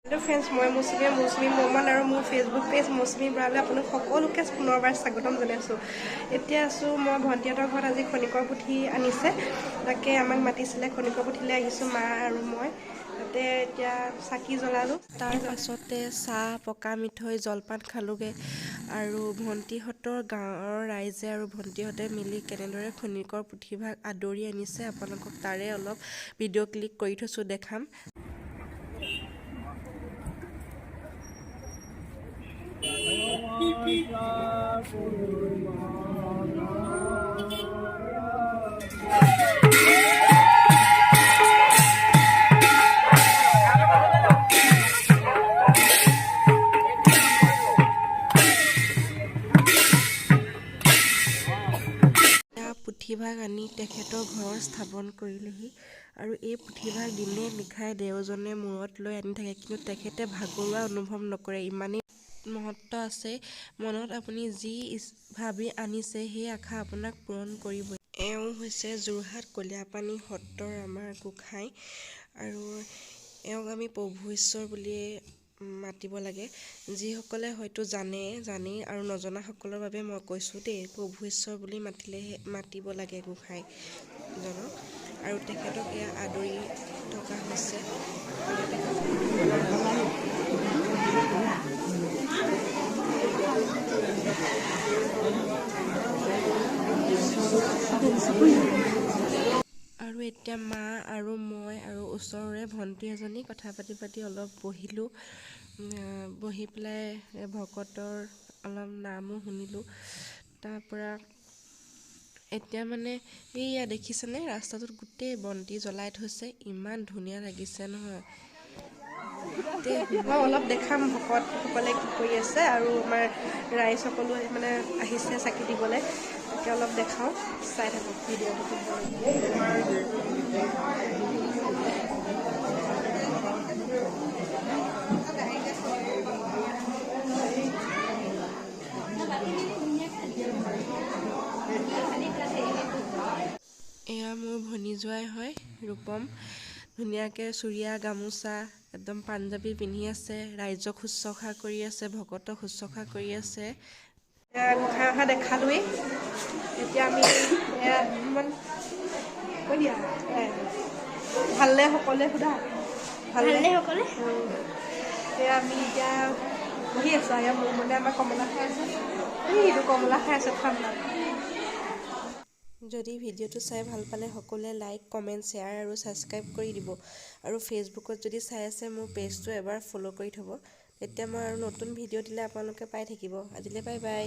Hello friends मैं मौसुमी मोहम्मद और मोर Facebook page मौसुमी Varale आपलोक सकलोके पुनर्बार स्वागतम जनाइছোঁ। এতিয়া আছোঁ মই ভণ্টিহঁতৰ ঘৰত। আজি খনিকৰ পুথি আনিছে, তাকে আমাক মাতিছিলে। খনিকৰ পুথিলৈ আহিছোঁ মা আৰু মই। তাতে এতিয়া চাকি জ্বলালোঁ। তাৰ পাছতে চাহ পকা মিঠৈ জলপান খালোঁগৈ আৰু ভণ্টিহঁতৰ গাঁৱৰ ৰাইজে আৰু ভণ্টিহঁতে মিলি কেনেদৰে খনিকৰ পুথিভাগ আদৰি আনিছে আপোনালোকক তাৰে অলপ ভিডিঅ' ক্লিক কৰি থৈছোঁ, দেখাম। পুথিভাগ আনি তেখেতৰ ঘৰৰ স্থাপন কৰিলেহি আৰু এই পুথিভাগ দিনে নিশাই দেওজনে মূৰত লৈ আনি থাকে, কিন্তু তেখেতে ভাগৰুৱা অনুভৱ নকৰে। ইমানেই মহত্ব আছে মনত। আপুনি যি ভাবি আনিছে সেই আশা আপোনাক পূৰণ কৰিবই। এওঁ হৈছে যোৰহাট কলীয়াপানী সত্ৰৰ আমাৰ গোসাঁই আৰু এওঁক আমি প্ৰভু ঈশ্বৰ বুলিয়ে মাতিব লাগে। যিসকলে হয়তো জানেই আৰু নজনাসকলৰ বাবে মই কৈছোঁ দেই, প্ৰভু ঈশ্বৰ বুলি মাতিব লাগে গোসাঁইজনক। আৰু তেখেতক এয়া আদৰি থকা হৈছে। আৰু এতিয়া মা আৰু মই আৰু ওচৰৰে ভণ্টি এজনী কথা পাতি অলপ বহিলোঁ। বহি পেলাই ভকতৰ অলপ নামো শুনিলোঁ। তাৰপৰা এতিয়া মানে এইয়া দেখিছেনে, ৰাস্তাটোত গোটেই বন্তি জ্বলাই থৈছে। ইমান ধুনীয়া লাগিছে নহয়। মই অলপ দেখাম ভকতসকলে কি কৰি আছে আৰু আমাৰ ৰাইজ সকলো মানে আহিছে চাকি দিবলৈ। তাকে অলপ দেখাওঁ, চাই থাকক ভিডিঅ'টো। এয়া মোৰ ভনী জোৱাই হয়, ৰূপম। ধুনীয়াকৈ চুৰিয়া গামোচা একদম পাঞ্জাবী পিন্ধি আছে, ৰাইজক শুশ্ৰূষা কৰি আছে, ভকতক শুশ্ৰূষা কৰি আছে। গোসাঁই অহা দেখালোৱেই। এতিয়া আমি ভালনে সকলোৱে সোধা? ভালনে সকলোৱে? এয়া আমি এতিয়া বহি আছোঁ। এয়া মোৰ মনে আমাৰ কমলা খাই আছে। এইটো কমলা খাই আছে ঠাণ্ডা। যদি ভিডিঅ'টো চাই ভাল পালে সকলোৱে লাইক, কমেণ্ট, শ্বেয়াৰ আৰু ছাবস্ক্ৰাইব কৰি দিব। আৰু ফেচবুকত যদি চাই আছে মোৰ পেজটো এবাৰ ফ'ল' কৰি থ'ব। তেতিয়া মই আৰু নতুন ভিডিঅ' দিলে আপোনালোকে পাই থাকিব। আজিলৈ বাই বাই।